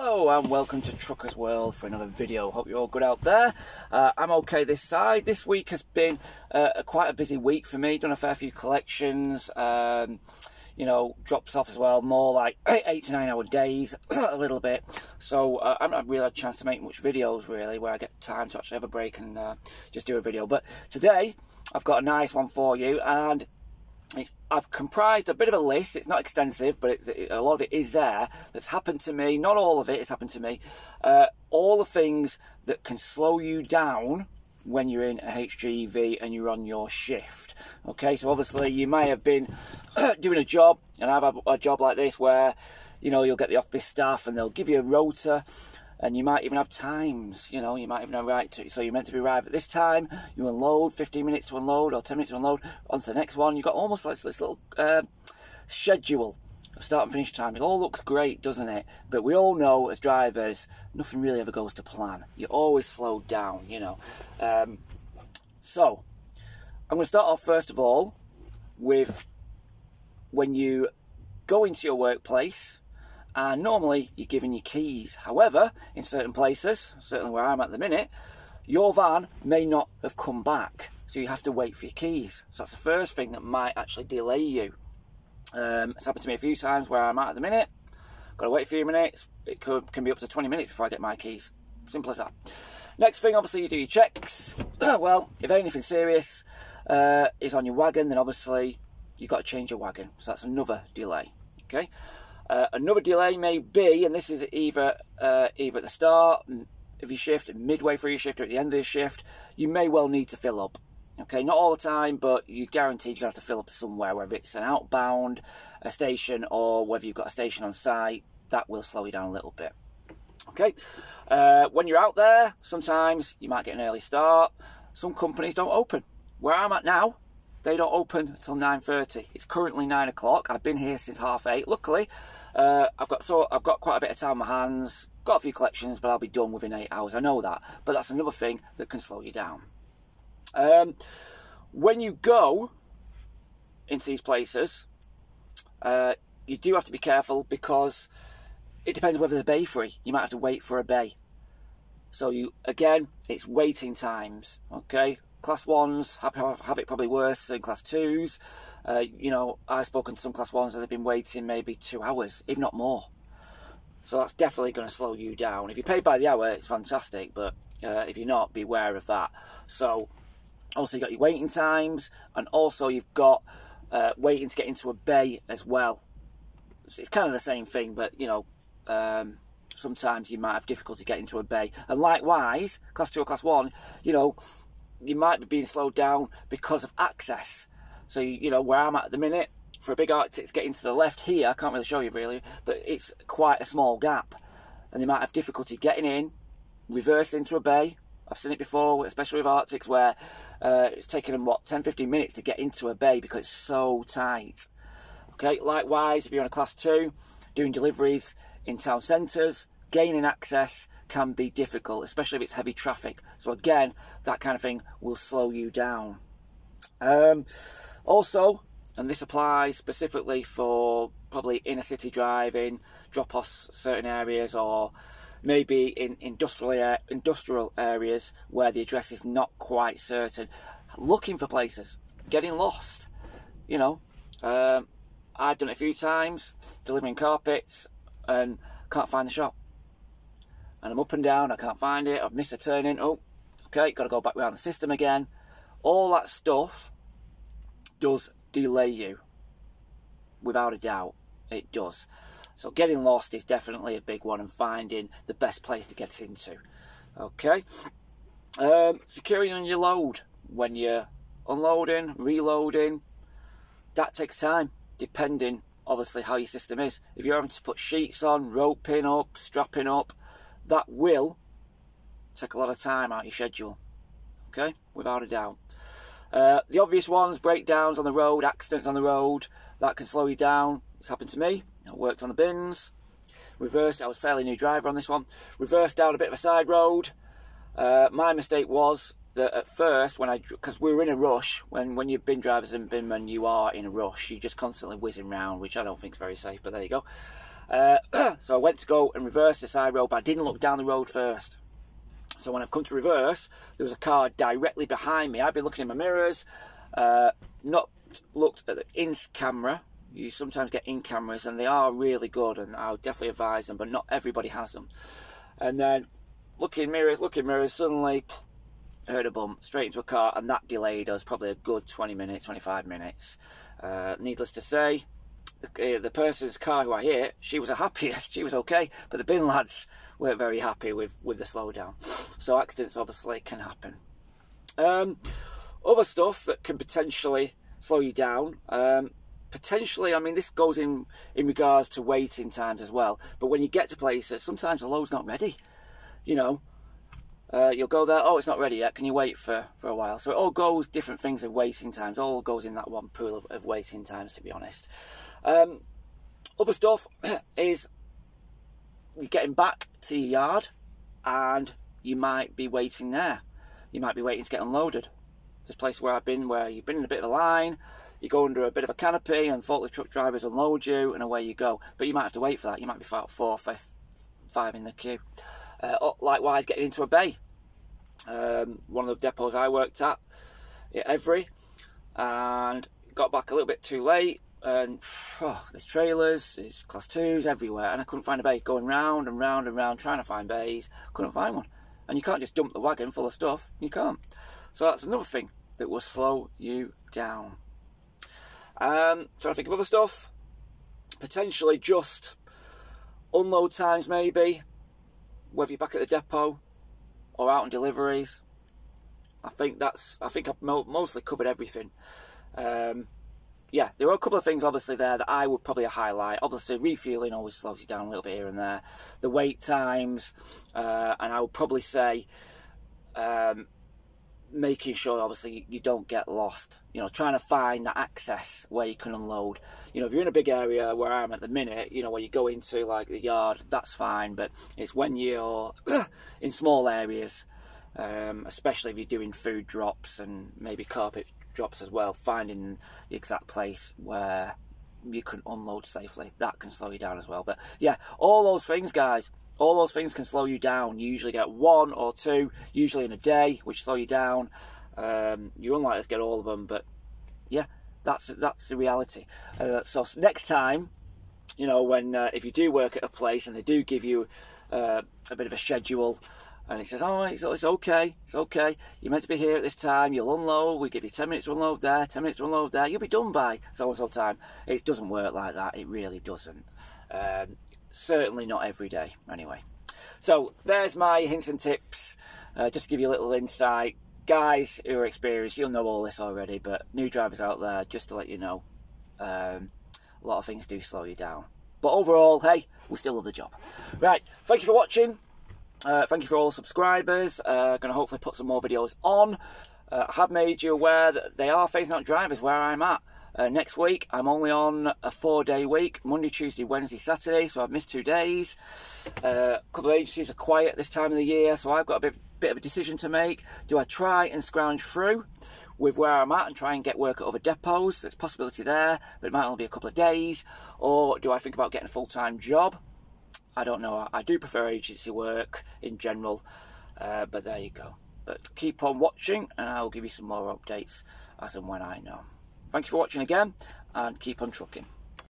Hello and welcome to Truckers World for another video. Hope you're all good out there. I'm okay this side. This week has been quite a busy week for me. Done a fair few collections, you know, drops off as well, more like 8 to 9 hour days, a little bit. So I haven't really had a chance to make much videos really, where I get time to actually have a break and just do a video. But today I've got a nice one for you, and I've comprised a bit of a list. It's not extensive, but a lot of it is there. That's happened to me. Not all of it has happened to me. All the things that can slow you down when you're in a HGV and you're on your shift. Okay, so obviously you may have been doing a job, and I've had a job like this where, you know, you'll get the office staff and they'll give you a rota. And you might even have times, you know, you might even have right to, so you're meant to be arrived at this time, you unload, 15 minutes to unload or 10 minutes to unload, on to the next one. You've got almost like this little schedule of start and finish time. It all looks great, doesn't it? But we all know as drivers, nothing really ever goes to plan. You're always slowed down, you know. So, I'm going to start off first of all with when you go into your workplace. And normally you're given your keys. However, in certain places, certainly where I'm at the minute, your van may not have come back. So you have to wait for your keys. So that's the first thing that might actually delay you. It's happened to me a few times where I'm at the minute. Got to wait a few minutes. It can be up to 20 minutes before I get my keys. Simple as that. Next thing, obviously, you do your checks. Well, if anything serious is on your wagon, then obviously you've got to change your wagon. So that's another delay. Okay. Another delay may be, and this is either at the start of your shift, midway through your shift, or at the end of your shift, you may well need to fill up. Okay, not all the time, but you're guaranteed you're going to have to fill up somewhere, whether it's an outbound, a station, or whether you've got a station on site. That will slow you down a little bit. Okay, when you're out there, sometimes you might get an early start. Some companies don't open. Where I'm at now, they don't open until 9:30. It's currently 9 o'clock. I've been here since 8:30. Luckily, I've got quite a bit of time on my hands. Got a few collections, but I'll be done within 8 hours. I know that, but that's another thing that can slow you down. When you go into these places, you do have to be careful because it depends whether there's a bay free. You might have to wait for a bay. So again, it's waiting times. Okay. Class 1s have it probably worse than Class 2s. You know, I've spoken to some Class 1s and they've been waiting maybe 2 hours, if not more. So that's definitely going to slow you down. If you're paid by the hour, it's fantastic, but if you're not, beware of that. So, also you've got your waiting times, and also you've got waiting to get into a bay as well. So it's kind of the same thing, but, you know, sometimes you might have difficulty getting to a bay. And likewise, Class 2 or Class 1, you know, you might be being slowed down because of access. So, you know, where I'm at the minute, for a big Arctic, it's getting to the left here. I can't really show you really, but it's quite a small gap. And they might have difficulty getting in, reverse into a bay. I've seen it before, especially with Arctics, where it's taken them, 10, 15 minutes to get into a bay because it's so tight. Okay, likewise, if you're on a Class 2, doing deliveries in town centres, gaining access can be difficult, especially if it's heavy traffic. So again, that kind of thing will slow you down. Also, and this applies specifically for probably inner city driving, drop-offs certain areas, or maybe in industrial areas where the address is not quite certain. Looking for places, getting lost. You know, I've done it a few times, delivering carpets, and can't find the shop. And I'm up and down, I can't find it, I've missed a turning, oh, okay, got to go back around the system again. All that stuff does delay you, without a doubt, it does. So getting lost is definitely a big one, and finding the best place to get into. Okay, securing on your load when you're unloading, reloading, that takes time, depending, obviously, how your system is. If you're having to put sheets on, roping up, strapping up, that will take a lot of time out of your schedule, okay, without a doubt. The obvious ones, breakdowns on the road, accidents on the road, that can slow you down. It's happened to me. I worked on the bins. Reversed, I was a fairly new driver on this one. Reversed down a bit of a side road. My mistake was that at first, because we were in a rush, when you're bin drivers and binmen, you are in a rush. You're just constantly whizzing around, which I don't think is very safe, but there you go. So I went to go and reverse the side road, but I didn't look down the road first. So when I've come to reverse, there was a car directly behind me. I've been looking in my mirrors, not looked at the in camera. You sometimes get in cameras, and they are really good, and I'll definitely advise them, but not everybody has them. And then looking mirrors, suddenly heard a bump straight into a car, and that delayed us probably a good 20 minutes, 25 minutes. Needless to say, the person's car who I hit, she was the happiest, she was okay, but the bin lads weren't very happy with the slowdown. So accidents obviously can happen. Other stuff that can potentially slow you down, potentially, I mean, this goes in regards to waiting times as well, but when you get to places, sometimes the load's not ready, you know. You'll go there, oh, it's not ready yet, can you wait for a while? So it all goes, different things of waiting times, all goes in that one pool of waiting times, to be honest. Other stuff is you're getting back to your yard, and you might be waiting there. You might be waiting to get unloaded. There's places where I've been where you've been in a bit of a line, you go under a bit of a canopy, and forklift truck drivers unload you, and away you go. But you might have to wait for that. You might be 4, 5 in the queue. Likewise, getting into a bay. One of the depots I worked at Every, and got back a little bit too late, and there's trailers, there's class 2s everywhere, and I couldn't find a bay. Going round and round and round trying to find bays, couldn't find one. And you can't just dump the wagon full of stuff, you can't. So that's another thing that will slow you down. Trying to think of other stuff. Potentially just unload times, maybe. Whether you're back at the depot or out on deliveries. I think I've mostly covered everything. Yeah, there are a couple of things obviously there that I would probably highlight. Obviously, refueling always slows you down a little bit here and there. The wait times, and I would probably say making sure obviously you don't get lost. You know, trying to find that access where you can unload. You know, if you're in a big area where I'm at the minute, you know, where you go into like the yard, that's fine. But it's when you're in small areas, especially if you're doing food drops and maybe carpet drops as well, finding the exact place where you can unload safely, that can slow you down as well. But yeah, all those things, guys, all those things can slow you down. You usually get 1 or 2, usually in a day, which slow you down. You're unlikely to get all of them, but yeah, that's the reality. So next time, you know, when if you do work at a place and they do give you a bit of a schedule, and he says, oh, it's okay, you're meant to be here at this time, you'll unload, we give you 10 minutes to unload there, 10 minutes to unload there, you'll be done by so-and-so time. It doesn't work like that, it really doesn't. Certainly not every day, anyway. So, there's my hints and tips, just to give you a little insight. Guys who are experienced, you'll know all this already, but new drivers out there, just to let you know, a lot of things do slow you down. But overall, hey, we still love the job. Right, thank you for watching. Thank you for all the subscribers. Going to hopefully put some more videos on. I have made you aware that they are phasing out drivers where I'm at. Next week, I'm only on a 4-day week, Monday, Tuesday, Wednesday, Saturday, so I've missed 2 days. A couple of agencies are quiet this time of the year, so I've got a bit of a decision to make. Do I try and scrounge through with where I'm at and try and get work at other depots? There's a possibility there, but it might only be a couple of days. Or do I think about getting a full-time job? I don't know. I do prefer agency work in general, but there you go. But keep on watching, and I'll give you some more updates as and when I know. Thank you for watching again, and keep on trucking.